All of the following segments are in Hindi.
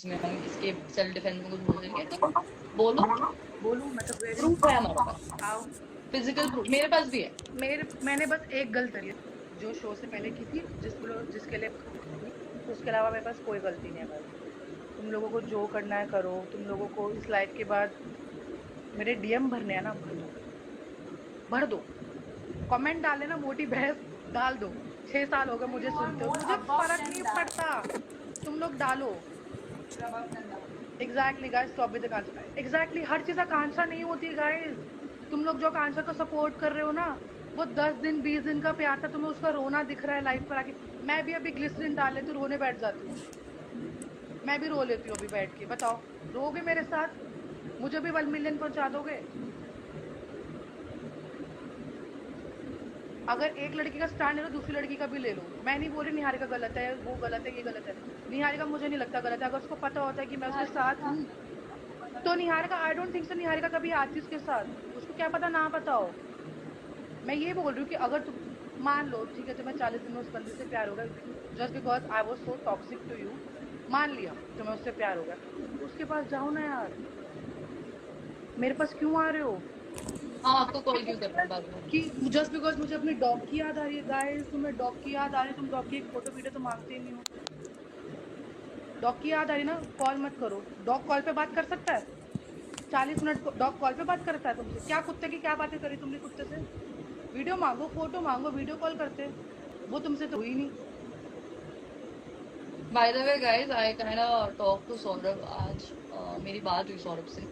में हम इसके सेल्फ डिफेंस में कुछ बोलेंगे तो बोलो, मतलब प्रूफ है हमारे पास, आओ फिजिकल प्रूफ मेरे पास भी है। मैंने बस एक गलत करी जो शो से पहले की थी, जिसके लिए उसके अलावा मेरे पास कोई गलती नहीं है भाई। तुम लोगों को जो करना है करो, तुम लोगों को इस लाइफ के बाद मेरे डीएम भरने हैं ना, भर दो, कमेंट डाले ना, मोटी बहस डाल दो। 6 साल हो गए मुझे सुनते हो, मुझे फर्क नहीं पड़ता, तुम लोग डालो। Exactly guys, stop with the answer. Exactly, हर चीज आकांक्षा नहीं होती गाइस। तुम लोग जो आकांक्षा को सपोर्ट कर रहे हो ना, वो 10 दिन 20 दिन का प्यार था, तुम्हें उसका रोना दिख रहा है लाइफ पर आके। मैं भी अभी ग्लिसरीन डाल लेती हूँ, रोने बैठ जाती हूँ। मैं भी रो लेती हूँ अभी बैठ के, बताओ रोगे मेरे साथ? मुझे भी 1 मिलियन पहुंचा दोगे? अगर एक लड़की का स्टैंड है तो दूसरी लड़की का भी ले लो। मैं नहीं बोल रही निहारिका गलत है, वो गलत है, ये गलत है। निहारिका मुझे नहीं लगता गलत है। अगर उसको पता होता है कि मैं उसके साथ हूँ तो Niharika, I don't think so Niharika कभी आती उसके साथ। उसको क्या पता ना पता हो। मैं ये बोल रही हूँ कि अगर तुम मान लो, ठीक है, तुम्हें 40 दिन में उस बंदे से प्यार होगा, just because I was so toxic to you, मान लिया तुम्हें उससे प्यार होगा, तो उसके पास जाओ ना यार, मेरे पास क्यों आ रहे हो? हाँ, आपको कॉल क्यों कर रहा हूँ बाद में? कि जस्ट बिकॉज मुझे अपनी डॉग की याद आ रही है। गाइस, तुम्हें डॉग की याद आ रही है, तुम डॉग की एक फोटो वीडियो तो मांगते ही नहीं हो। डॉग की याद आ रही ना, कॉल मत करो। डॉग कॉल पे बात कर सकता है? 40 मिनट डॉग कॉल पे बात करता है तुमसे? क्या कुत्ते की क्या बातें करी तुमने कुत्ते से? वीडियो मांगो, फोटो मांगो, वीडियो कॉल करते। वो तुमसे तो हुई नहीं। By the way guys, I kind of talk to Saurabh आज। मेरी बात हुई सौरभ से।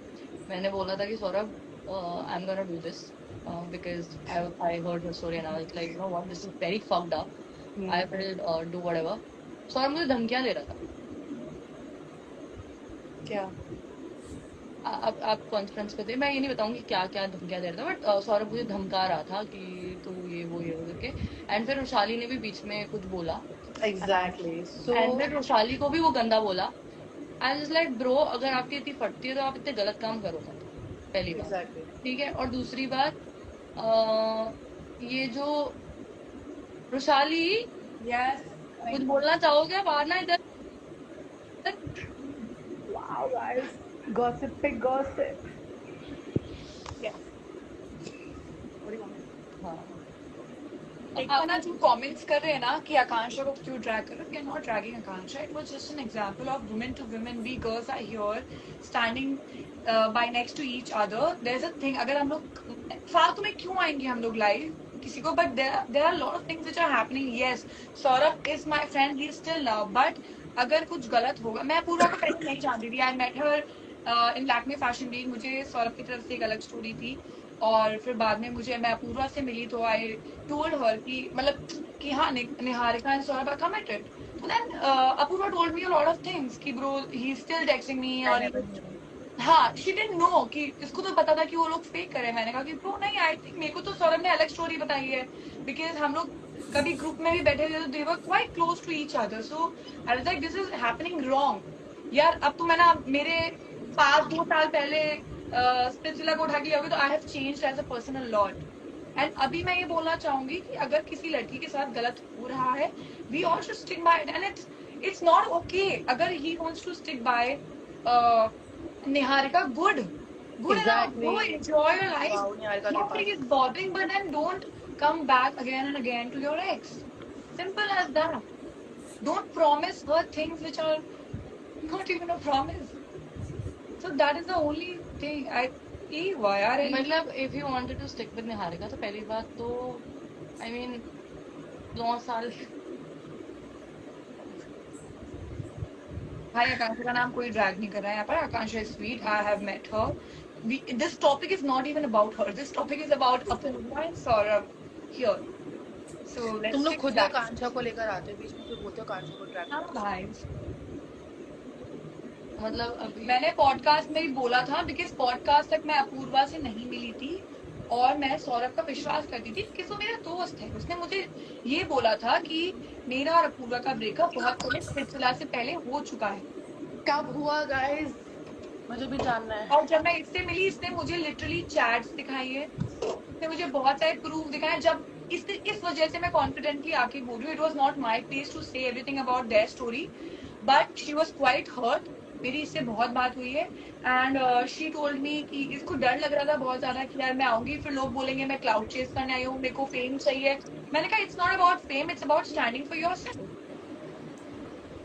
मैंने बोला था कि Saurabh, I am gonna do this because I heard your story and I was like, you know what, this is very fucked up, I will do whatever. Saurabh मुझे धमकियां दे रहा था। क्या? आप कॉन्फ्रेंस पे थे, मैं ये नहीं बताऊंगी क्या क्या धमकियां दे रहा था, बट सौरभ मुझे धमका रहा था कि तू ये वो करके। एंड फिर वैशाली ने भी बीच में कुछ बोला। एग्जैक्टली सो एंड फिर वैशाली को भी वो गंदा बोला। आई जस्ट लाइक ब्रो, अगर आपकी इतनी फटती है तो आप इतने गलत काम करो मत, पहली बात। एग्जैक्टली ठीक है, और दूसरी बात, अ, ये जो वैशाली, यस कुछ बोलना चाहोगे आप? आना इधर। वाओ गाइस, गॉसिप पे गॉसिप। यस, हाँ, एक तो ना जो कमेंट्स कर रहे हैं ना कि आकांक्षा को क्यों ड्रैग कर रहे हो, we are not dragging Akanksha, it was just an example of women to women, we girls are here standing by next to each other. There is a thing, अगर हम लोग फालतू में क्यों आएंगे हम लोग लाइव किसी को, but there are lot of things which are happening. Yes, Saurabh is my friend, he still love, but अगर कुछ गलत होगा, मैं पूरा को पहले नहीं जानती थी, I met her in Lakme fashion week, मुझे सौरभ की तरफ से एक अलग स्टोरी थी, और फिर बाद में मुझे मैं अपूर्वा से मिली तो आई टोल्ड हर कि मतलब कि हाँ, Niharika and Saurabh are committed. तो then Apurva told me a lot of things कि bro he is still texting me, I और नेवर न्यू। हाँ, शी डिडंट नो कि इसको तो पता था कि वो लोग फेक कर रहे हैं। मैंने कहा कि ब्रो नहीं, आई थिंक मेरे को तो सौरभ ने अलग स्टोरी बताई है, बिकॉज हम लोग कभी ग्रुप में भी बैठे थे तो they were quite close to each other, so I was like this is happening wrong यार। अब तो मैं ना मेरे 5-2 साल पहले स्पिरिचुअला को उठा के जाओगे तो I have changed as a person a lot. And अभी मैं ये बोलना चाहूंगी कि अगर किसी लड़की के साथ गलत हो रहा है, we all should stick by it, and it's not okay अगर he wants to stick by Niharika, good enough. Go exactly, enjoy your life. Wow Niharika के Nobody पास। is bothering, but then don't come back again and again to your ex. Simple as that. Don't promise her things which are not even a promise. So that is the only thing. I why are you? मतलब if you wanted to stick with Niharika तो पहली बात तो, आई मीन 9 साल। भाई आकांक्षा का नाम कोई ड्रैग नहीं कर रहा है यहाँ पर। Akanksha is sweet, I have met her. This topic is not even about her, this topic is about Apoorva and Saurabh here, so let's तुम लोग स्टिक टू खुद ही दैट। आकांक्षा को लेकर आते हो बीच में, फिर बोलते हो आकांक्षा को ट्रैक हाँ करो। भाई, मतलब अभी मैंने पॉडकास्ट में ही बोला था, बिकॉज पॉडकास्ट तक मैं अपूर्वा से नहीं मिली थी और मैं सौरभ का विश्वास करती थी बिकॉज वो मेरा दोस्त है। उसने मुझे ये बोला था कि मेरा और अपूर्वा का ब्रेकअप बहुत पहले सिलसिला से पहले हो चुका है। कब हुआ गाइस? मुझे भी जानना है। और जब मैं इससे मिली, इसने मुझे लिटरली चैट्स दिखाई है, इसने मुझे बहुत सारे प्रूफ दिखाए हैं। जब इस वजह से मैं कॉन्फिडेंटली आके बोल रही हूँ, it was not my place to say everything about their story, but she was quite hurt मेरी इससे बहुत बात हुई है एंड शी टोल्ड मी कि इसको डर लग रहा था बहुत ज्यादा कि यार मैं आऊंगी फिर लोग बोलेंगे मैं क्लाउड चेस करने आई हूँ, मेरे को फेम चाहिए। मैंने कहा it's not about fame, it's about standing for yourself.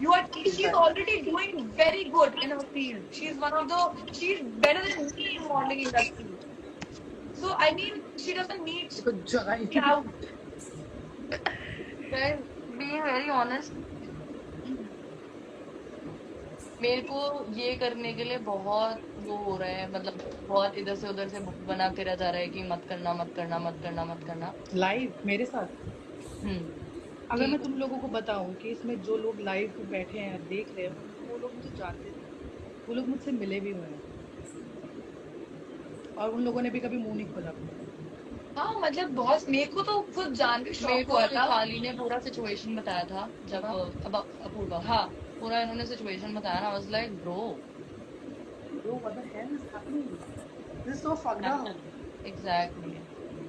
You are, she's already doing very good in her field. She's one of the, she's better than me in modeling industry. So I mean, she doesn't need कुछ जगह ही clout. Guys, being very honest, मेरे को ये करने के लिए बहुत वो हो रहा है, मतलब बहुत इधर से उधर से बना करा जा रहा है कि मत करना मत करना मत करना मत करना। लाइव मेरे साथ। हम्म अगर कि मैं तुम लोगों को बताऊं कि इसमें जो लोग लाइव में बैठे हैं देख रहे हैं वो लोग मुझे जानते थे, वो लोग मुझसे मिले भी हुए हैं और उन लोगों ने भी कभी मुंह नहीं खोला अपना। हाँ मतलब बहुत, मेरे को तो खुद जान के मेरे शौक को हुआ था। शिफाली ने पूरा सिचुएशन बताया था जब अब अपूर्वा, हाँ पूरा इन्होंने सिचुएशन बताया ना, आई was like bro what the hell is happening? This is so fucked up. Exactly.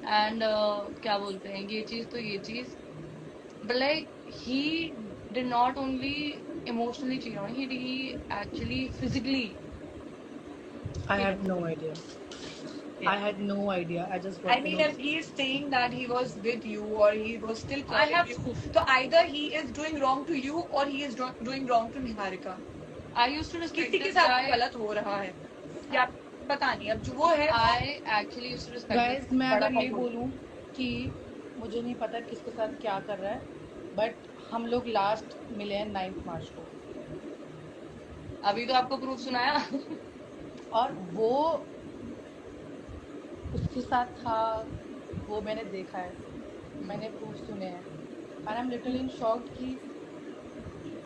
And क्या बोलते हैं, ये चीज तो ये चीज, but like he did not only emotionally cheat on me, he actually physically. I have no idea. I had no idea. I just I got to mean, know. if he is saying that he was with you or he was still I calling have you, proof. so either he is doing wrong to you or he is doing wrong to Niharika. I used to respect किसी के this साथ guy. गलत हो रहा है या पता नहीं, अब जो वो है I actually used to respect Guys, this. मैं बड़ा अगर ये couple. बोलूं कि मुझे नहीं पता किसके साथ क्या कर रहा है, बट हम लोग लास्ट मिले हैं 9 मार्च को अभी तो आपको प्रूफ सुनाया। और वो उसके साथ था, वो मैंने देखा है, मैंने प्रूफ सुने हैं और I am literally in shocked कि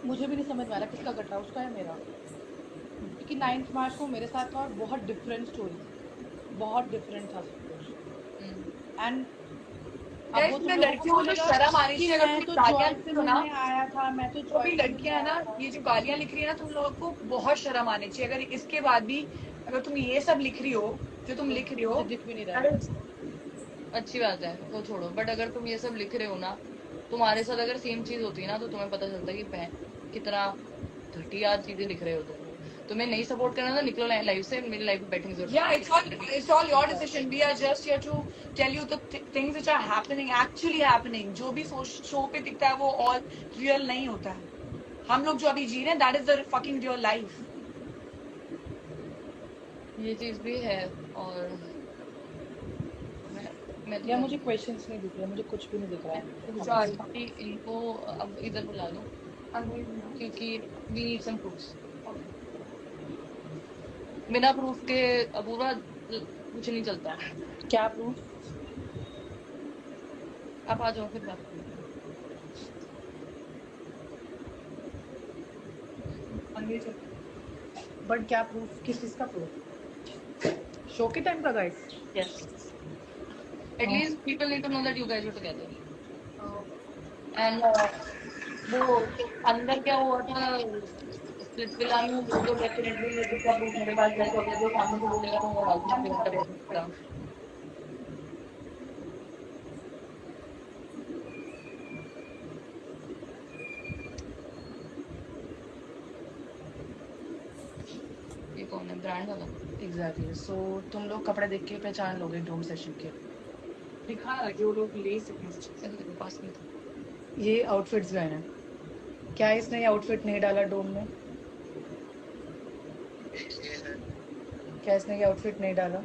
मुझे भी नहीं समझ में आ रहा किसका कट रहा, उसका है मेरा, क्योंकि 9 मार्च को मेरे साथ था और बहुत डिफरेंट स्टोरी थी, बहुत डिफरेंट था सब कुछ। एंड अब Guys, वो तुम मैं लोगों लड़कियों को तो बोलेगा शर्म आनी कि चाहिए अगर मैं तुम तो गालियां जॉय से लिखो ना, मिलने आया था, मैं तो जो भी जॉय से लड़कियां है मिलने ना, आया था। ये जो गालियां लिख रही है ना, तुम लोगों को बहुत शर्म आनी चाहिए अगर इसके बाद भी अगर तुम ये सब लिख रही हो जो तुम लिख रही हो। मुझे दिख भी नहीं रहा है। अच्छी बात है, वो छोड़ो, बट अगर तुम ये सब लिख रहे हो ना, तुम्हारे साथ अगर सेम चीज होती है ना, तो तुम्हें पता चलता है कि कितना घटिया चीजें लिख रहे हो तुम। तुम्हें नहीं सपोर्ट करना तो निकलो लाइफ से, मेरी लाइफ में बैठने की जरूरत Yeah, it's all your decision. We are just here to tell you the things which are happening, actually happening. जो भी शो पे दिखता है वो all real नहीं होता है। हम लोग जो अभी जी रहे हैं, that is the fucking real life. ये चीज भी है। और मैं या मुझे क्वेश्चंस नहीं दिख रहे, मुझे कुछ भी नहीं दिख रहा है। Sorry. इनको अब इधर बुला लो क्योंकि वी नीड सम प्रूफ्स। बिना प्रूफ के अपूर्वा कुछ नहीं चलता। क्या प्रूफ? आप आ जाओ फिर बात करें। बट क्या प्रूफ? किस चीज का प्रूफ? शो के टाइम का guys? Yes. At least people need to know that you guys were together. And वो अंदर क्या हुआ था स्प्लिट विला में, वो तो डेफिनेटली जिसका प्रूफ मेरे पास है, तो अगर जो सामने से बोलेगा तो वो आगे कर सकता। ये कौन है, ब्रांड वाला? एग्जैक्टली। सो तुम लोग कपड़े देख के पहचान लोगे डोम सेशन के। दिखा रहा जो लोग ले सकें। मेरे पास नहीं था। ये आउटफिट्स गए हैं, क्या इसने ये आउटफिट नहीं डाला डोम में? क्या इसने ये आउटफिट नहीं डाला?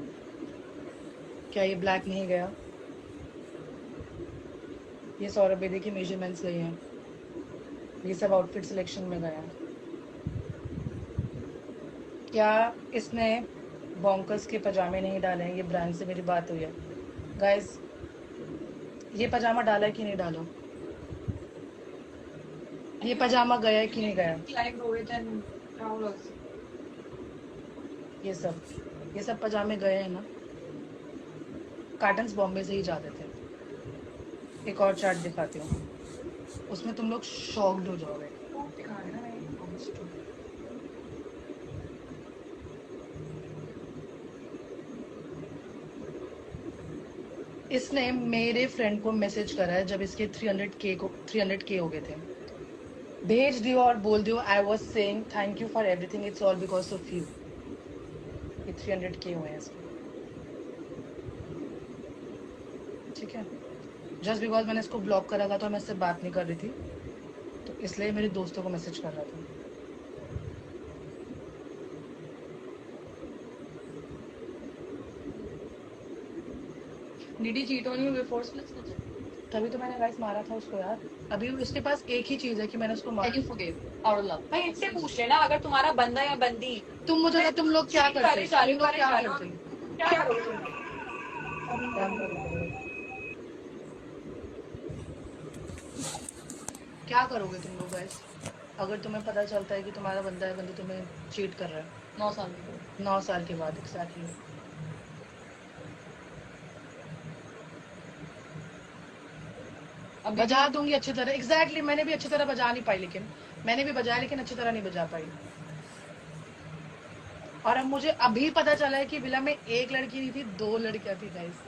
क्या ये ब्लैक नहीं गया? ये सौरभ बेदी की मेजरमेंट्स गई हैं, ये सब आउटफिट सिलेक्शन में गए हैं। क्या इसने बॉन्कर्स के पजामे नहीं डाले हैं? ये ब्रांड से मेरी बात हुई है गाइस, ये पजामा डाला है कि नहीं डाला? ये पजामा गया है कि नहीं गया? Like Rohit and Rahul also. ये सब पजामे गए हैं ना? कार्टन्स बॉम्बे से ही जाते थे। एक और चार्ट दिखाती हूँ, उसमें तुम लोग शॉक्ड हो जाओगे। दिखा रहे हैं ना, इसने मेरे फ्रेंड को मैसेज करा है जब इसके 300K हो गए थे। भेज दियो और बोल दियो I was saying thank you for everything, it's all because of you. ये 300K हुए हैं इसके, ठीक है। जस्ट बिकॉज मैंने इसको ब्लॉक करा था तो मैं इससे बात नहीं कर रही थी, तो इसलिए मेरे दोस्तों को मैसेज कर रहा था। Did he cheat on you before split? तभी तो मैंने गाइस मारा था उसको यार। अभी इसके पास एक ही चीज है कि मैंने उसको Can मारा। you forgive out of love? भाई इनसे पूछ लेना, अगर तुम्हारा बंदा या बंदी तुम मुझे तुम लोग क्या cheat करते? करे जा रही तुम लोग करे क्या जा रही करते? क्या करोगे? क्या करोगे तुम लोग गाइस अगर तुम्हें पता चलता है कि तुम्हारा बंदा या बंदी तुम्हें चीट कर रहा है 9 साल के बाद। 9 साल के बाद? एग्जैक्टली। अभी बजा दूंगी अच्छी तरह। एग्जैक्टली मैंने भी अच्छी तरह बजा नहीं पाई, लेकिन मैंने भी बजाया लेकिन अच्छी तरह नहीं बजा पाई। और अब मुझे अभी पता चला है कि विला में एक लड़की नहीं थी, 2 लड़कियां थी गाइस।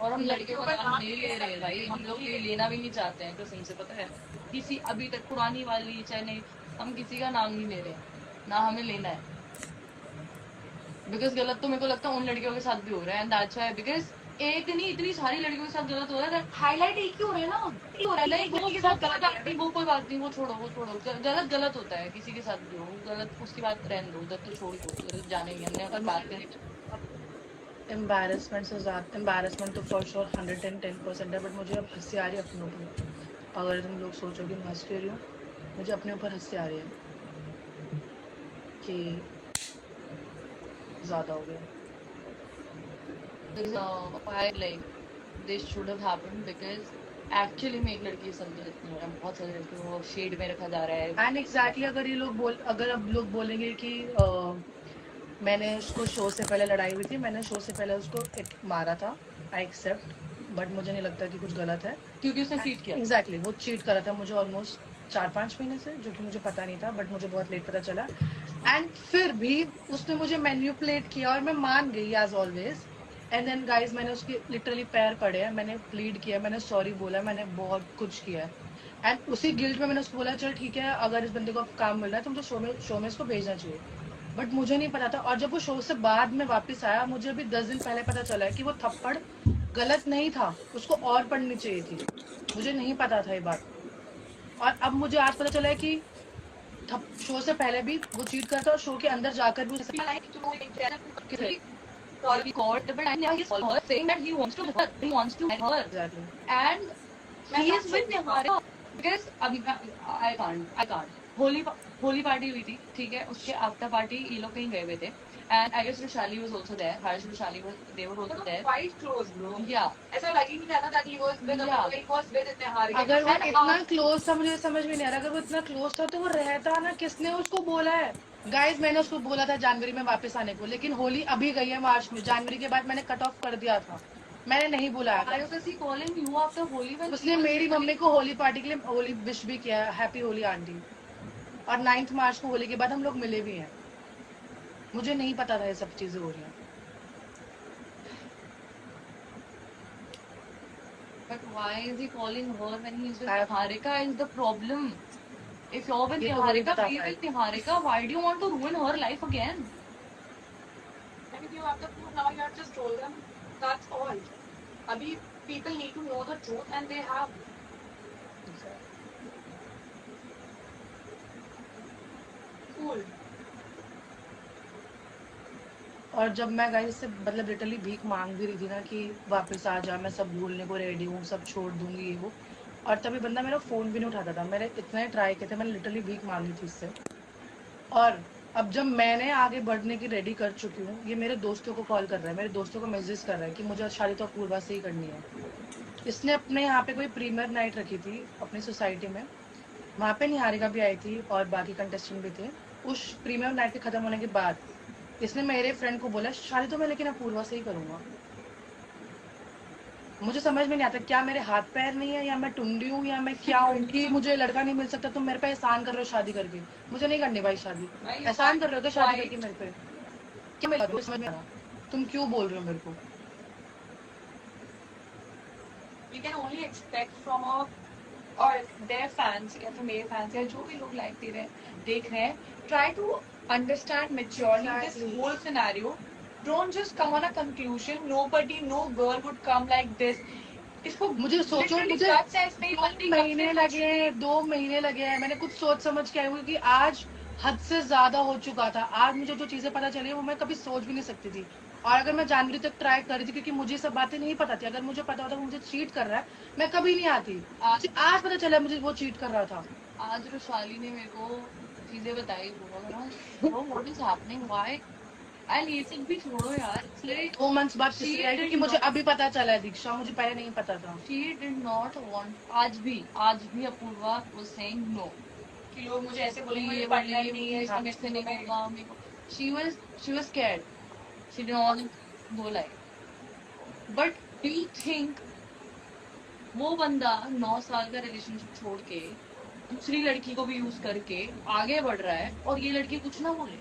और हम लड़कियों का नाम नहीं ले रहे भाई, हम लोग ये लेना भी नहीं चाहते हैं कसम से, पता है। किसी अभी तक पुरानी वाली चाहे नहीं, हम किसी का नाम नहीं ले रहे हैं, ना हमें लेना है। बिकॉज गलत तो मेरे को लगता है उन लड़कियों के साथ भी हो रहा है, एंड दैट्स व्हाई, बिकॉज एक नहीं इतनी सारी लड़कियों के साथ गलत हो रहा है। हाईलाइट एक ही हो रहा है ना, एक ही हो रहा है, नहीं, like, वो के वो साथ कोई गलत बात नहीं, वो कोई बात नहीं, वो छोड़ो वो छोड़ो। गलत गलत होता है, किसी के साथ भी हो गलत, उसकी बात रहने दो, उधर तो छोड़ दो, गलत जाने ही हमने अगर बात करी। एम्बैरेसमेंट से ज्यादा एम्बैरेसमेंट तो फॉर श्योर 110% है, बट मुझे अब हंसी आ रही है अपनों पर। अगर तुम लोग सोचोगे मैं हंस रही हूँ, मुझे अपने ऊपर हंसी आ रही है कि ज्यादा हो गया। I like this should have happened because actually में एक लड़की के साथ गलत नहीं हो रहा है, बहुत सारी लड़कियों को शेड में रखा जा रहा है। एंड एग्जैक्टली अगर अब लोग बोलेंगे कि मैंने उसको शो से पहले लड़ाई हुई थी, मैंने शो से पहले उसको मारा था, आई एक्सेप्ट, बट मुझे नहीं लगता कि कुछ गलत है क्योंकि उसने चीट किया। एग्जैक्टली वो चीट करा था मुझे ऑलमोस्ट 4-5 महीने से, जो कि मुझे पता नहीं था, बट मुझे बहुत लेट पता चला। एंड फिर भी उसने मुझे मैन्युपुलेट किया और मैं मान गई as always. And then guys मैंने उसके लिटरली पैर पड़े हैं, मैंने प्लीड किया, मैंने सॉरी बोला, मैंने बहुत कुछ किया है। एंड उसी गिल्ट में मैंने उसको बोला चल ठीक है, अगर इस बंदे को काम मिल रहा है तो मुझे शो में इसको भेजना चाहिए। बट मुझे नहीं पता था, और जब वो शो से बाद में वापस आया, मुझे अभी 10 दिन पहले पता चला है कि वो थप्पड़ गलत नहीं था, उसको और पढ़नी चाहिए थी। मुझे नहीं पता था ये बात, और अब मुझे आज पता चला है कि शो से पहले भी वो चीट करता, और शो के अंदर जाकर भी He caught, but now he's her saying that he wants to her, he wants to her, Exactly. and he is with Niharika because अभी I can't. होली पार्टी हुई थी, ठीक है, उसके आफ्टर पार्टी ये लोग कहीं गए हुए थे, and I guess Vishali was also there. Harsh and Vishali they were also there. Quite close, bro. Yeah. ऐसा लग ही नहीं रहा था that he was with Yeah. he was with Niharika. अगर वो And इतना क्लोज था, मुझे समझ में नहीं आ रहा, अगर वो इतना क्लोज था तो वो रहता ना, किसने उसको बोला है? गाइस मैंने उसको बोला था जनवरी में वापस आने को, लेकिन होली अभी गई है मार्च में, जनवरी के बाद मैंने कट ऑफ कर दिया था, मैंने नहीं बुलाया Why was he calling you after Holi when उसने मेरी मम्मी को होली पार्टी के लिए होली विश भी किया, हैप्पी होली आंटी, और 9 मार्च को होली के बाद हम लोग मिले भी हैं। मुझे नहीं पता था ये सब चीजें हो रही हैं। But why is he calling her when he's with Niharika is the problem. If you're with ये तो वही Niharika, बता be पाए। with Niharika. Why do you want to ruin her life again? And if you have the proof now, you have just told them. That's all. Abhi people need to know the truth, and they have. Cool. और जब मैं गाइस से मतलब लिटरली भीख मांग भी रही थी ना कि वापस आ जा, मैं सब भूलने को रेडी हूँ, सब छोड़ दूंगी ये वो, और तभी बंदा मेरा फोन भी नहीं उठाता था। मैंने इतने ट्राई किए थे, मैंने लिटरली भीख मांगी थी इससे। और अब जब मैंने आगे बढ़ने की रेडी कर चुकी हूँ, ये मेरे दोस्तों को कॉल कर रहा है, मेरे दोस्तों को मैसेज कर रहा है कि मुझे शादी तो अपूर्वा से ही करनी है। इसने अपने यहाँ पे कोई प्रीमियर नाइट रखी थी अपनी सोसाइटी में, वहाँ पे निहारिका भी आई थी और बाकी कंटेस्टेंट भी थे। उस प्रीमियर नाइट के खत्म होने के बाद इसने मेरे फ्रेंड को बोला शादी तो मैं लेकिन अपूर्वा से ही करूंगा। मुझे समझ में नहीं आता क्या मेरे हाथ पैर नहीं है, या मैं टुंडी हूँ, या मैं क्या हूँ कि मुझे लड़का नहीं मिल सकता। तुम मेरे पे एहसान कर रहे हो शादी करके, मुझे नहीं करनी भाई शादी। एहसान कर रहे हो तो शादी करके मेरे पे क्या, मेरे समझ में आ रहा तुम क्यों बोल रहे हो मेरे को? We can only expect from a और their fans या फिर मेरे fans या जो भी लोग लाइक दे रहे हैं देख रहे हैं, try to understand maturely this Exactly. whole scenario. Don't just come on a conclusion. Nobody, no girl would come like this. इसको मुझे सोचो, literally मुझे guts है इसमें, बंदी 2 कब महीने से लगे सोच रही हैं, थी। 2 महीने लगे हैं, मैंने कुछ सोच समझ के आई हूँ, क्योंकि आज हद से ज्यादा हो चुका था। आज मुझे जो चीजें पता चली वो मैं कभी सोच भी नहीं सकती थी। और अगर मैं जनवरी तक ट्राई कर रही थी, क्योंकि मुझे सब बातें नहीं पता थी। अगर मुझे पता होता वो मुझे चीट कर रहा है, मैं कभी नहीं आती। आज पता चला मुझे वो चीट कर रहा था। आज रुशाली ने मेरे को चीजें बताई, बोला ना bro what is happening, why and ये सब भी छोड़ो यार, इट्स लाइक 2 मंथ्स बाद She किसी आई, did क्योंकि मुझे not- अभी पता चला है दीक्षा, मुझे पहले नहीं पता था। she did not want, आज भी अपूर्वा was saying no कि लोग मुझे ऐसे बोलेंगे ये मुझे बोले पढ़ना ही नहीं है इसका मेरे से नहीं होगा मेरे को, she was scared, she did not go like, but do you think वो बंदा 9 साल का रिलेशनशिप छोड़ के दूसरी लड़की को भी यूज करके आगे बढ़ रहा है और ये लड़की कुछ ना बोले?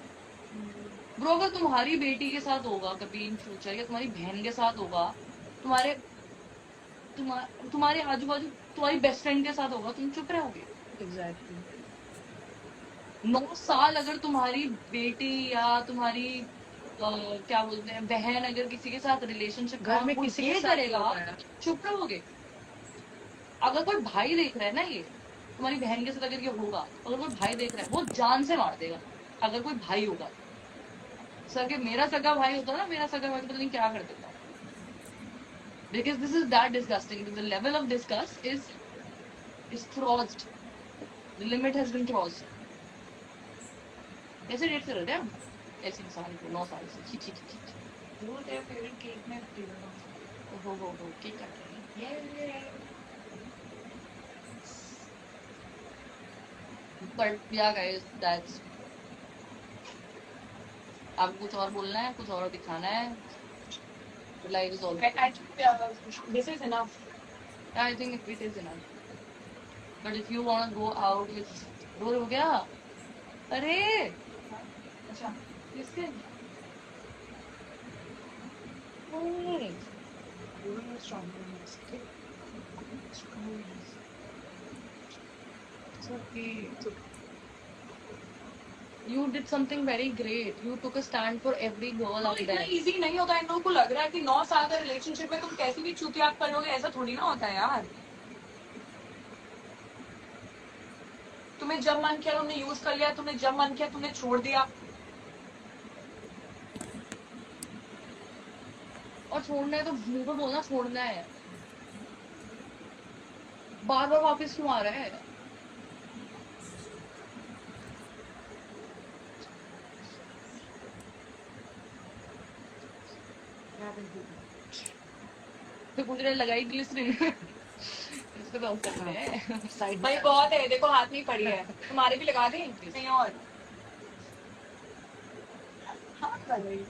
ब्रो अगर तुम्हारी बेटी के साथ होगा कभी इन फ्यूचर, या तुम्हारी बहन के साथ होगा, तुम्हारे तुम्हारे आजू बाजू तुम्हारी बेस्ट फ्रेंड के साथ होगा, तुम चुप रहोगे? एग्जैक्टली। 9 साल अगर तुम्हारी बेटी या तुम्हारी क्या बोलते हैं बहन अगर किसी के साथ रिलेशनशिप घर में किसी के साथ करेगा, होता है। चुप रहोगे? अगर कोई भाई देख रहा है ना, ये तुम्हारी बहन के साथ अगर ये होगा, अगर कोई भाई देख रहा है वो जान से मार देगा, अगर कोई भाई होगा। सर के मेरा सगा भाई होता ना, मेरा सगा भाई तो पता नहीं क्या कर देता, because this is that disgusting, the level of disgust is crossed, the limit has been crossed. कैसे डेट कर रहे थे हम ऐसे इंसान को 9 साल से? छी छी छी छी। वो तेरे फेवरेट केक में फ्लेवर हो केक काट रहे हैं। But yeah guys, that's, आपको कुछ और बोलना है, कुछ और दिखाना है? Life is all, I think this is enough. I think it is enough. But if you want to go out with, bore हो गया? अरे अच्छा इसके नहीं, it's okay. You did something very great. You took a stand for every girl out इतना there. इजी नहीं होता। इन लोगों को लग रहा है कि 9 साल का रिलेशनशिप में तुम कैसी भी चुतियाप कर लोगे, ऐसा थोड़ी ना होता है यार। तुम्हें जब मन किया तुमने यूज कर लिया, तुम्हें जब मन किया तुमने छोड़ दिया। और छोड़ना है तो मुंह पे बोलना छोड़ना है, बार बार वापस क्यों आ रहा है? तो कुछ देर लगाई ग्लिसरीन इस पे बात करते हैं। साइड भाई बहुत है, देखो हाथ नहीं पड़ी है, तुम्हारे भी लगा दें कहीं और। हाँ कर रही।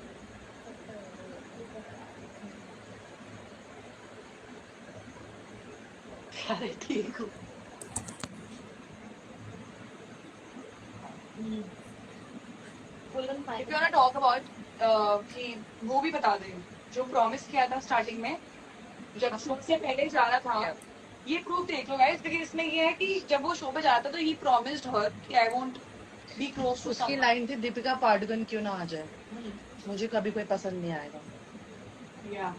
अरे ठीक हो। If you wanna talk about कि वो भी बता दें जो प्रॉमिस किया था स्टार्टिंग में, जब शो से पहले जा रहा था। ये प्रूफ देख लो गाइस, क्योंकि इसमें ये है कि जब वो शो पे जा रहा था तो ही प्रॉमिस्ड हर कि I won't be close to उसकी लाइन थी दीपिका पादुकोण क्यों ना आ जाए, मुझे कभी कोई पसंद नहीं आएगा। या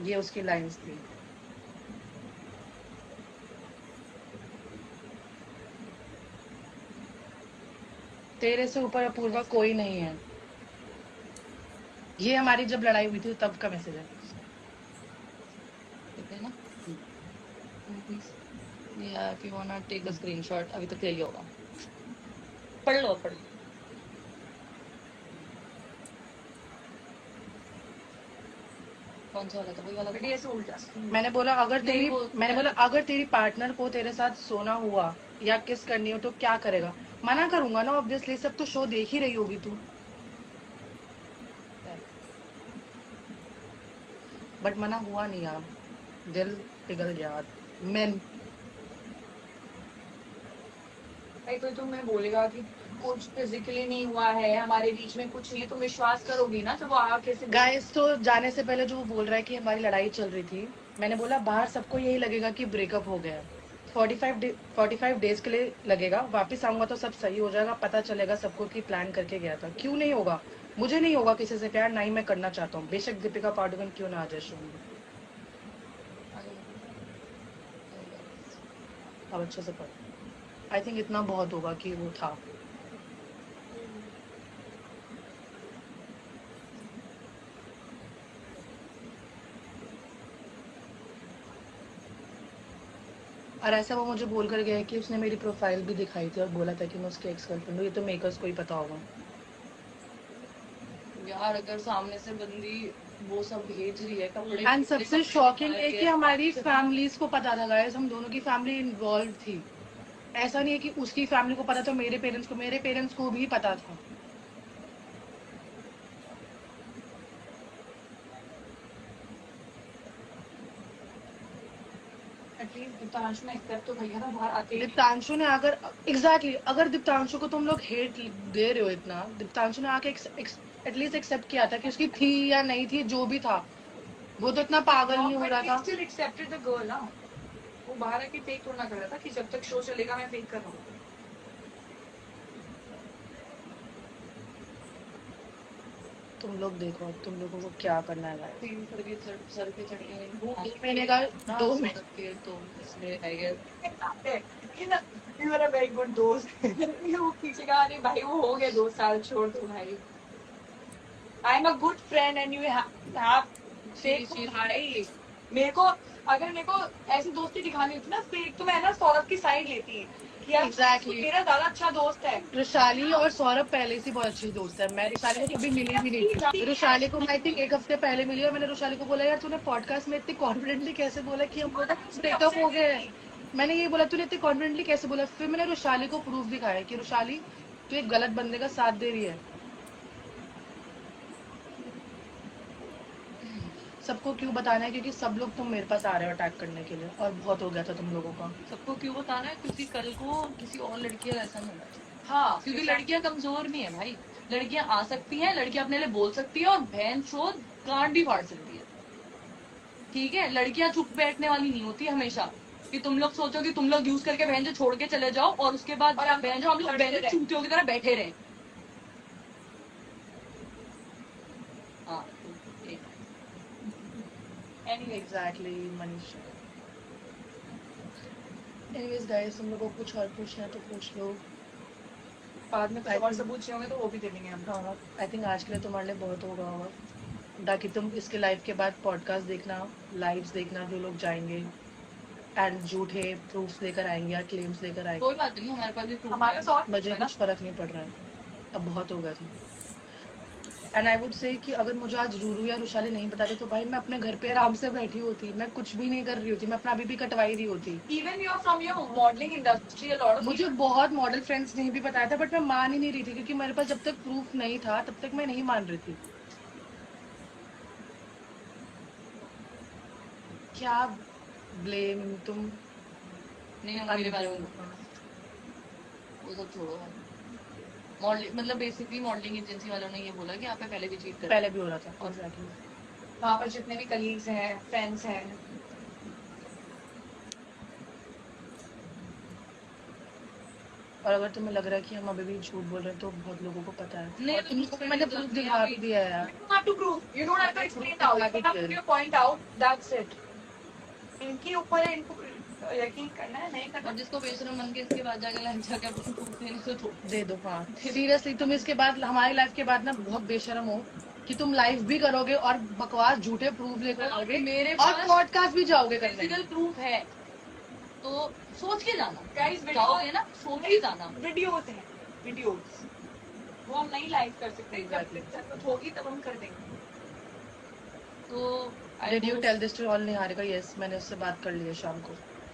ये उसकी लाइंस थी। तेरे से ऊपर अपूर्वा कोई नहीं है। ये हमारी जब लड़ाई हुई थी तब का मैसेज है। ठीक है ना? या if you wanna take a screenshot, अभी तक यही होगा, पढ़ लो पढ़ लो। कौन सा वाला था? वही वाला था? ऐसे उल्टा मैंने बोला अगर नहीं, तेरी वो- मैंने बोला अगर तेरी पार्टनर को तेरे साथ सोना हुआ या किस करनी हो तो क्या करेगा? मना करूंगा ना ऑब्वियसली, सब तो शो देख ही रही होगी तू। बट मना हुआ नहीं यार, दिल पिघल गया। मैं भाई कोई तुम्हें बोलेगा कि कुछ फिजिकली नहीं हुआ है, हमारे बीच में कुछ नहीं है, तुम विश्वास करोगी ना जब वो आके से गाइस तो जाने से पहले जो वो बोल रहा है कि हमारी लड़ाई चल रही थी, मैंने बोला बाहर सबको यही लगेगा कि ब्रेकअप हो गया। 45 डेज के लिए लगेगा, वापस आऊंगा तो सब सही हो जाएगा, पता चलेगा सबको कि प्लान करके गया था। क्यों नहीं होगा? मुझे नहीं होगा किसी से प्यार, ना ही मैं करना चाहता हूँ, बेशक दीपिका पादुकोण क्यों ना आ जाए शो में। अब अच्छे से पढ़, आई थिंक इतना बहुत होगा कि वो था। और ऐसा वो मुझे बोल कर गया है कि उसने मेरी प्रोफाइल भी दिखाई थी और बोला था कि मैं उसकी एक्स गर्लफ्रेंड हूँ। ये तो मेकर्स को ही पता होगा। यार अगर सामने से बंदी वो सब भेज रही है कपड़े, एंड सबसे शॉकिंग है कि हमारी फैमिलीज को पता था गाइस, हम दोनों की फैमिली इन्वॉल्व थी। ऐसा नहीं है कि उसकी फैमिली को पता था, मेरे पेरेंट्स को भी पता था। एटलीस्ट दीप्तांशु ने एक्सेप्ट तो भैया ना बाहर आके ही दीप्तांशु ने अगर एग्जैक्टली अगर दीप्तांशु को तुम लोग हेट दे रहे हो इतना, दीप्तांशु ने आके एटलीस्ट एक्सेप्ट किया था कि उसकी थी या नहीं थी, जो भी था। वो तो इतना पागल नहीं हो रहा था। स्टिल एक्सेप्टेड द गर्ल ना। वो बाहर आके फेक थोड़ा कर रहा था कि जब तक शो चलेगा मैं फेक कर रहा हूँ। तुम लोग देखो तुम लोगों को क्या करना है गाइस। तीन सर पे चढ़ गए वो एक महीने का 2 महीने के तो इसलिए I guess You are a very good दोस्त। वो पीछे कहा अरे भाई वो हो गया 2 साल, छोड़ दो भाई। I am a good friend and you have fake भाई। मेरे को अगर मेरे को ऐसी दोस्ती दिखानी होती ना फेक, तो मैं ना सौरभ की साइड लेती कि यार Exactly. मेरा ज्यादा अच्छा दोस्त है। रुशाली और सौरभ पहले से बहुत अच्छे दोस्त है। मैं रुशाली को कभी मिली भी नहीं थी। रुशाली को मैं थिंक 1 हफ्ते पहले मिली और मैंने रुशाली को बोला यार तूने पॉडकास्ट में इतनी कॉन्फिडेंटली कैसे बोला कि हम लोग ब्रेकअप हो गए हैं। मैंने ये बोला तूने इतनी कॉन्फिडेंटली कैसे बोला। फिर मैंने रुशाली को प्रूफ दिखाया कि रुशाली तू एक गलत बंदे का साथ दे रही है। सबको क्यों बताना है? क्योंकि सब लोग तुम मेरे पास आ रहे हो अटैक करने के लिए, और बहुत हो गया था तुम लोगों का। सबको क्यों बताना है? क्योंकि कल को किसी और लड़की का ऐसा नहीं होना चाहिए। हाँ क्योंकि लड़कियां कमजोर नहीं है भाई, लड़कियां आ सकती हैं, लड़कियां अपने लिए बोल सकती है और बहन चोद गांड भी फाड़ सकती है। ठीक है, लड़कियां चुप बैठने वाली नहीं होती हमेशा, कि तुम लोग सोचो कि तुम लोग यूज करके बहन जो छोड़ के चले जाओ और उसके बाद और हम बहन जो हम लोग बहन चूतियों की तरह बैठे रहे। हाँ anyway exactly Manisha. Anyways guys, तुम लोगों को कुछ और पूछना है तो पूछ लो। बाद में कुछ और सबूत चाहिए होंगे तो वो भी दे देंगे हम। हाँ, आई थिंक आज के लिए तुम्हारे लिए बहुत होगा होगा, ताकि तुम इसके लाइव के बाद पॉडकास्ट देखना, लाइव्स देखना जो लोग जाएंगे एंड झूठे प्रूफ्स लेकर आएंगे या क्लेम्स लेकर आएंगे। कोई बात नहीं, हमारे पास भी proof हमारे है। साथ मुझे कुछ फर्क नहीं पड़ रहा है, अब बहुत हो गया था। एंड आई वुड से कि अगर मुझे आज रूरू या रुशाली नहीं बताते तो भाई मैं अपने घर पे आराम से बैठी होती, मैं कुछ भी नहीं कर रही होती, मैं अपना अभी भी कटवाई रही होती। Even you are from your modelling industry, a lot of मुझे बहुत मॉडल फ्रेंड्स ने भी बताया था, बट मैं मान ही नहीं रही थी, क्योंकि मेरे पास जब तक प्रूफ नहीं था तब तक मैं नहीं मान रही थी। क्या ब्लेम तुम नहीं हम मेरे बारे में वो सब छोड़ो। मॉडलिंग मतलब बेसिकली मॉडलिंग एजेंसी वालों ने ये बोला कि आप पे पहले भी चीट कर पहले भी हो रहा था। एग्जैक्टली। वहाँ पर जितने भी कलीग्स हैं, फ्रेंड्स हैं, और अगर तुम्हें लग रहा है कि हम अभी भी झूठ बोल रहे हैं तो बहुत लोगों को पता है। नहीं, और तुम लोगों को मैंने प्रूफ दिखा भी दिया है यार। you don't have to prove, you don't have to explain now, you have to put your point out, that's it. इनके ऊपर है, इनको यकीन करना है नहीं करना। और जिसको बेशरम मन के इसके बाद जाके लाइन जाके अपने proof देने से तो दे दो। हाँ सीरियसली, तुम इसके बाद हमारी लाइफ के बाद ना बहुत बेशरम हो कि तुम लाइव भी करोगे और बकवास झूठे प्रूफ लेकर आओगे मेरे और पास पॉडकास्ट भी जाओगे करने। फिजिकल प्रूफ है, तो सोच के जाना। Guys, जाओगे ना, सोच के जाना। वीडियोस हैं, वीडियोस वो हम नहीं लाइव कर सकते, जब जरूरत होगी तब हम कर देंगे। तो did you tell this to all Niharika? Yes, मैंने उससे बात कर ली है शाम को।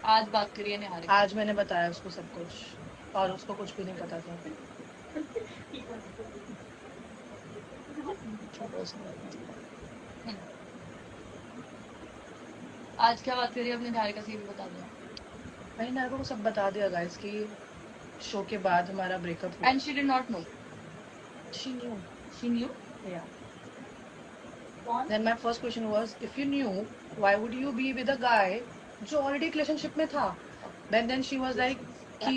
आज बात करिए निहारिका। आज मैंने बताया उसको सब कुछ और उसको कुछ भी नहीं पता था। आज क्या बात करिए अपने निहारिका से भी बता दो। मैंने निहारिका को सब बता दिया गाइस कि शो के बाद हमारा ब्रेकअप हुआ। And she did not know. She knew. She knew. Yeah. Then my first question was, if you knew, why would you be with a guy जो already relationship में था? But then she was like कि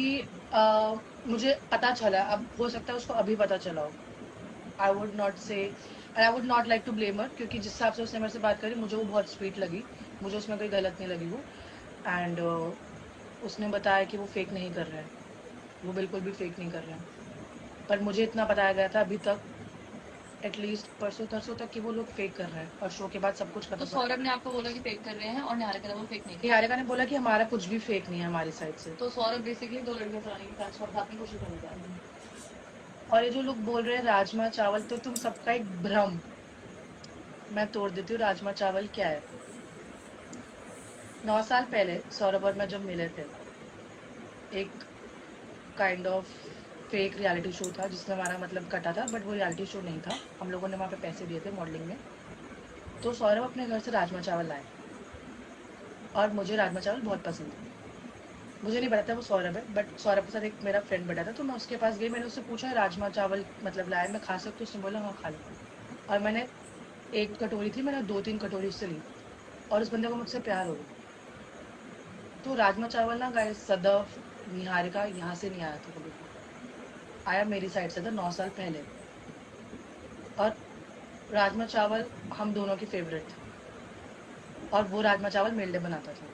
मुझे पता चला, अब हो सकता है उसको अभी पता चला हो. I would not say, and I would not like to blame her, क्योंकि जिस हिसाब से उसने मेरे से बात करी मुझे वो बहुत स्वीट लगी, मुझे उसमें कोई गलत नहीं लगी वो. एंड उसने बताया कि वो फेक नहीं कर रहा है, वो बिल्कुल भी फेक नहीं कर रहा है. पर मुझे इतना बताया गया था अभी तक, एटलीस्ट परसों तरसों तक, कि वो लोग फेक कर रहे हैं और शो के बाद सब कुछ तो खत्म. सौरभ ने आपको बोला कि फेक कर रहे हैं और निहारिका ने बोला फेक नहीं कर निहारिका ने बोला कि हमारा कुछ भी फेक नहीं है हमारी साइड से. रहे. तो सौरभ बेसिकली 2 लड़कियों चलाने की ट्रांसफर आपकी कोशिश करने जा रहे हैं. और ये जो लोग बोल रहे हैं राजमा चावल, तो तुम सबका एक भ्रम मैं तोड़ देती हूँ. राजमा चावल क्या है? 9 साल पहले सौरभ और मैं जब मिले थे, एक kind of fake reality show था जिसमें हमारा मतलब कटा था, बट वो रियलिटी शो नहीं था. हम लोगों ने वहाँ पे पैसे दिए थे मॉडलिंग में. तो सौरभ अपने घर से राजमा चावल लाए और मुझे राजमा चावल बहुत पसंद है. मुझे नहीं पता था वो सौरभ है, बट सौरभ के साथ एक मेरा फ्रेंड बैठा था, तो मैं उसके पास गई, मैंने उससे पूछा राजमा चावल मतलब लाया, मैं खा सकती हूँ? उसने बोला हाँ खा लो. और मैंने एक कटोरी थी, मैंने 2-3 कटोरी उससे ली और उस बंदे को मुझसे प्यार हो गया. तो राजमा चावल ना गाइस, सदफ निहारिका यहाँ से नहीं आया था कभी भी, आया मेरी साइड से था 9 साल पहले. और राजमा चावल हम दोनों की फेवरेट थे और वो राजमा चावल मेरे लिए बनाता था.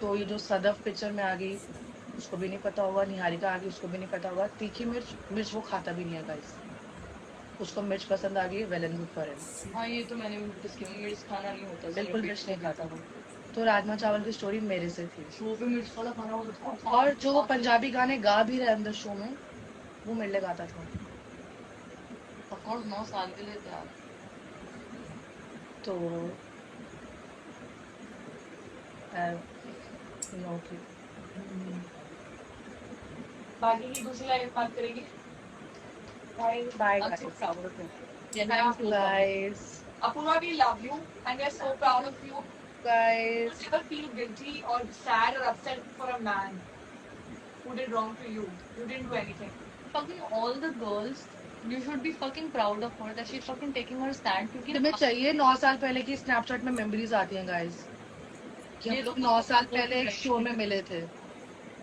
तो ये जो सदफ पिक्चर में आ गई, उसको भी नहीं पता होगा. निहारिका आ गई, उसको भी नहीं पता होगा. तीखी मिर्च मिर्च वो खाता भी नहीं है गाइस, उसको मिर्च पसंद आ गई, well and good for him. हाँ, ये तो मैंने भी नोटिस किया. मिर्च खाना नहीं होता, बिल्कुल मिर्च नहीं खाता वो. तो राजमा चावल की स्टोरी मेरे से थी. शो पे मिर्च वाला खाना होता था. और जो वो पंजाबी गाने गा भी रहे अंदर शो में, वो मेरे लिए गाता था. ऑफ कोर्स 9 साल के लिए थे आप. तो नो कि बाकी की दूसरी लाइफ बात करेंगे. Bye. Bye I'm so guys. proud of him. Yeah, Thank I'm so proud. Guys Apurva, we love you and we are so proud of you. Guys. You never feel guilty or sad or upset for a man who did wrong to you. You didn't do anything. Fucking all the girls, you should be fucking proud of her that she's fucking taking her stand. क्योंकि तुम्हें चाहिए 9 साल पहले की स्नैपचैट में मेमोरीज आती हैं गाइस, कि हम ये लोग तो 9 साल बहुत पहले एक right शो है. में मिले थे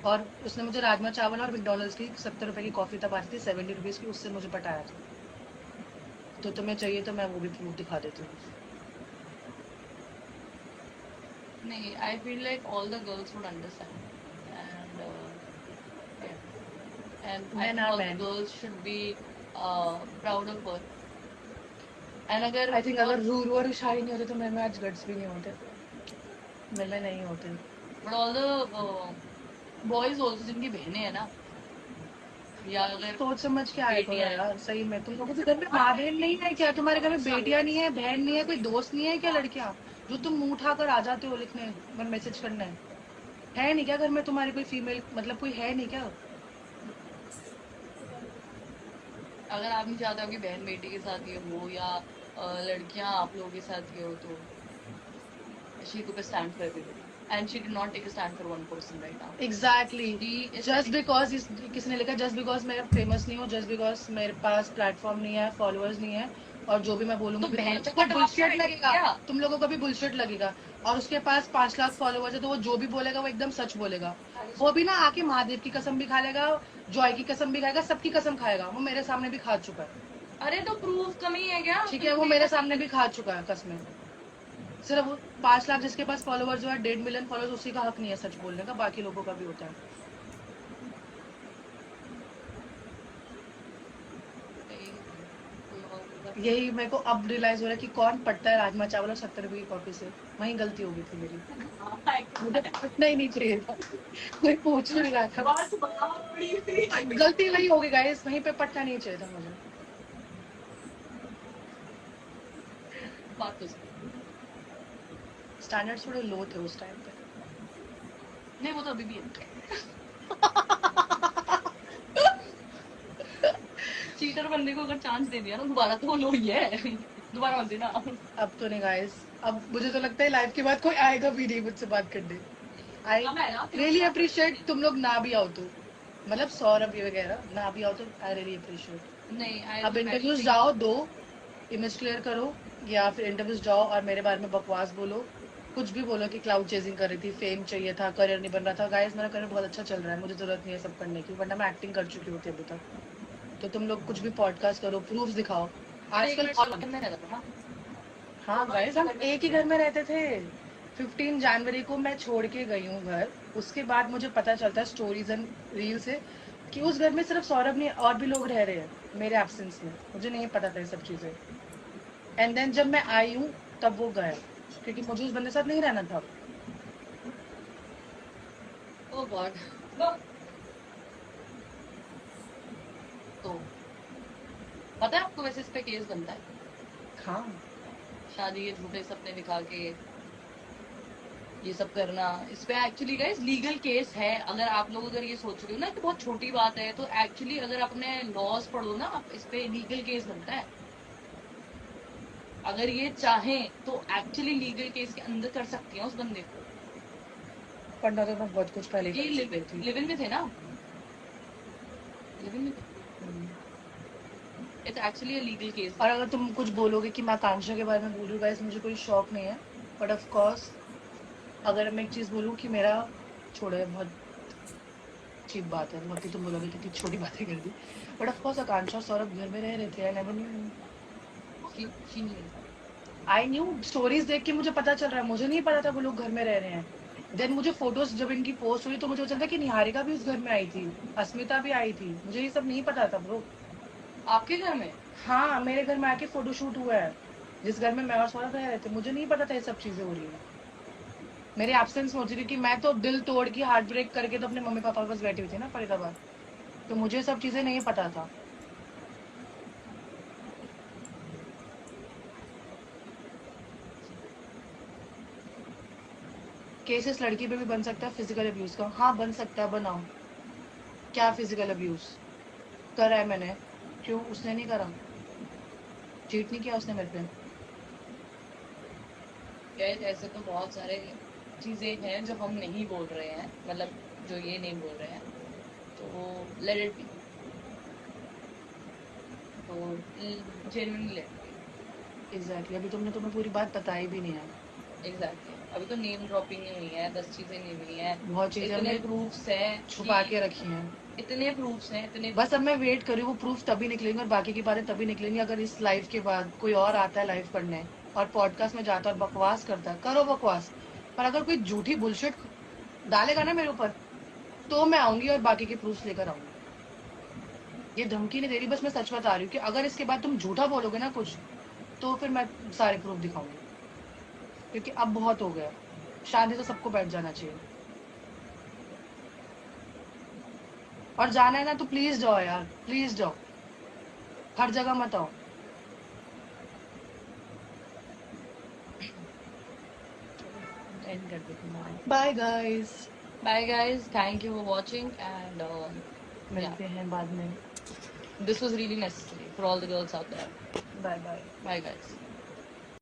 और उसने मुझे राजमा चावल और मैकडॉनल्ड्स की 70 रुपए की कॉफी तब आती थी 70 रुपीज की, उससे मुझे पटाया था. तो तुम्हें चाहिए तो मैं वो भी प्रूफ दिखा देती हूँ. नहीं, I feel like all the girls would understand. And yeah. And I Men think are all the men. girls should be proud of her. And अगर आई थिंक अगर रूर और शाही नहीं होते तो मेरे में आज गट्स भी नहीं होते, मेरे में नहीं होते. but all the boys also जिनकी बहनें हैं ना, या अगर सोच समझ के आए करो बेटियां हैं. यार. सही में तुम लोगों के घर में माँ बहन नहीं है क्या? तुम्हारे घर में बेटियां नहीं है, बहन नहीं है, कोई दोस्त नहीं है क्या? लड़कियां जो तुम मुंह उठाकर आ जाते हो लिखने और मैसेज करने, है नहीं क्या घर में तुम्हारी कोई फीमेल, मतलब कोई है नहीं क्या? अगर आप नहीं चाहते हो कि बहन बेटी के साथ ये हो या लड़कियां आप लोगों के साथ ये हो, तो she took a stand for everybody and she did not take a stand for one person right now. Exactly. She is just because किसने लिखा, जस्ट बिकॉज मैं फेमस नहीं हूँ, जस्ट बिकॉज मेरे पास प्लेटफॉर्म नहीं है, फॉलोअर्स नहीं है, और जो भी मैं बोलूंगी तो बहन तुम को लोगों को बुलशिट करेगी लगेगा, क्या? तुम लोगों को भी बुलशिट लगेगा. और उसके पास 5 लाख फॉलोअर्स है, तो वो जो भी बोलेगा वो एकदम सच बोलेगा. वो भी ना आके महादेव की कसम भी खा लेगा, जॉय की कसम भी खाएगा, सबकी कसम खाएगा. वो मेरे सामने भी खा चुका है. अरे तो प्रूफ कमी है क्या? ठीक है, वो मेरे सामने भी खा चुका है कसमें. सिर्फ 5 लाख जिसके पास फॉलोअर्स जो है, 1.5 मिलियन फॉलोअर्स, उसी का हक नहीं है सच बोलने का, बाकी लोगों का भी होता है. यही मेरे को अब रियलाइज हो रहा है कि कौन पढ़ता है राजमा चावल और 70 रुपए की कॉफी से. वहीं गलती हो गई थी मेरी, मुझे पढ़ना ही नहीं चाहिए था. कोई पूछ नहीं रहा था. बस बहुत बड़ी थी. गलती वही हो गई गाइस, वहीं पे पढ़ना नहीं चाहिए था मुझे. बात तो सही. स्टैंडर्ड्स थोड़े लो थे उस टाइम पे. नहीं, वो तो अभी भी है. चीटर बनने को अगर चांस दे दिया ना दोबारा, तो वो लो ही है. दोबारा मत देना. अब तो नहीं गाइस, अब मुझे तो लगता है लाइफ के बाद कोई आएगा भी नहीं मुझसे बात करने. आई रियली अप्रिशिएट तुम लोग ना भी आओ तो, मतलब सौरभ वगैरह ना भी आओ तो आई रियली अप्रिशिएट. नहीं, अब इंटरव्यूज जाओ, दो इमेज क्लियर करो, या फिर इंटरव्यूज जाओ और मेरे बारे में बकवास बोलो, कुछ भी बोलो कि क्लाउड चेजिंग कर रही थी, फेम चाहिए था, करियर नहीं बन रहा था। गाइस मेरा करियर बहुत अच्छा चल रहा है, मुझे जरूरत नहीं है सब करने की, वरना मैं एक्टिंग कर चुकी होती अभी तक। तो तुम लोग कुछ भी पॉडकास्ट करो, प्रूफ दिखाओ। एक आजकल मिनट सौरभ में रहता था ना। हाँ गाइस, हम एक ही घर में रहते थे। 15 जनवरी को मैं छोड़ के गई हूँ घर। उसके बाद मुझे पता चलता है स्टोरीज एंड रील से कि उस घर में सिर्फ सौरभ नहीं, और भी लोग रह रहे हैं मेरे एब्सेंस में। मुझे नहीं पता था ये सब चीजें। एंड देन जब मैं आई हूँ तब वो गया, क्योंकि मुझे उस बंदे के साथ नहीं रहना था। ओ गॉड। तो पता है आपको वैसे इस पे केस बनता है, हाँ शादी के झूठे सपने दिखा के ये सब करना। इस पे एक्चुअली गाइस लीगल केस है। अगर आप लोग अगर ये सोच रहे हो ना कि बहुत छोटी बात है, तो एक्चुअली अगर आपने लॉज पढ़ो ना, आप इस पे लीगल केस बनता है। अगर ये चाहें तो एक्चुअली लीगल केस के अंदर कर सकती हैं उस बंदे को। पढ़ना तो मैं बहुत कुछ पहले ये कर चुकी थी। लिव इन में थे ना, लिव इन में थे। It's actually a legal case. और अगर तुम कुछ बोलोगे कि मैं आकांक्षा के बारे में बोल रही हूँ, गाइस मुझे कोई शौक नहीं है। बट ऑफ कोर्स अगर मैं एक चीज बोलूँ कि मेरा, छोड़ो बहुत चीप बात है, बहुत ही तुम बोलोगे कितनी छोटी बातें कर दी। बट ऑफ कोर्स आकांक्षा और सौरभ घर में रह रहे थे। I never knew. I knew, stories देख के मुझे पता चल रहा है, मुझे नहीं पता था वो लोग घर में रह रहे हैं। देन मुझे फोटोज जब इनकी पोस्ट हुई तो मुझे पता चलता कि निहारिका भी उस घर में आई थी, अस्मिता भी आई थी। मुझे ये सब नहीं पता था ब्रो। आपके घर में? हाँ, मेरे घर में आके फोटोशूट हुआ है, जिस घर में मैं और सौरभ रह रहे थे। मुझे नहीं पता था ये सब चीजें हो रही है। मेरे एब्सेंस में होती थी कि मैं तो दिल तोड़ के हार्ट ब्रेक करके तो अपने मम्मी पापा के पास बैठी हुई थी ना फरीदाबाद। तो मुझे ये सब चीजें नहीं पता था। केस इस लड़की पे भी बन सकता है फिजिकल अब्यूज का। हाँ बन सकता है, बनाओ। क्या फिजिकल अब्यूज करा है मैंने? क्यों, उसने नहीं करा? चीट नहीं किया उसने मेरे पे? गाइस ऐसे तो बहुत सारे चीजें हैं जो हम नहीं बोल रहे हैं, मतलब जो ये नहीं बोल रहे हैं, तो लेट इट बी। तो जेन्युइनली लेट एग्जैक्टली, अभी तुमने तुम्हें पूरी बात बताई भी नहीं है। एग्जैक्टली। अभी तो नेम ड्रॉपिंग नहीं हुई है, 10 चीजें नहीं हुई हैं। बहुत चीजें इतने हमने प्रूफ्स हैं छुपा कि के रखी हैं। इतने प्रूफ्स हैं, इतने बस अब मैं वेट करी, वो प्रूफ तभी निकलेंगे और बाकी की बातें तभी निकलेंगी अगर इस लाइव के बाद कोई और आता है लाइव करने और पॉडकास्ट में जाता है और बकवास करता है। करो बकवास, पर अगर कोई झूठी बुलशिट डालेगा ना मेरे ऊपर, तो मैं आऊंगी और बाकी के प्रूफ लेकर आऊंगी। ये धमकी नहीं दे रही, बस मैं सच बता रही हूँ कि अगर इसके बाद तुम झूठा बोलोगे ना कुछ, तो फिर मैं सारे प्रूफ दिखाऊंगी। क्योंकि अब बहुत हो गया, शादी तो सबको बैठ जाना चाहिए। और जाना है ना तो प्लीज जाओ यार, प्लीज जाओ, हर जगह मत आओ। एंड कर देती। Bye guys, bye guys, thank you for watching and मिलते हैं बाद में। this was really necessary for all the girls out there. Bye bye. Bye guys.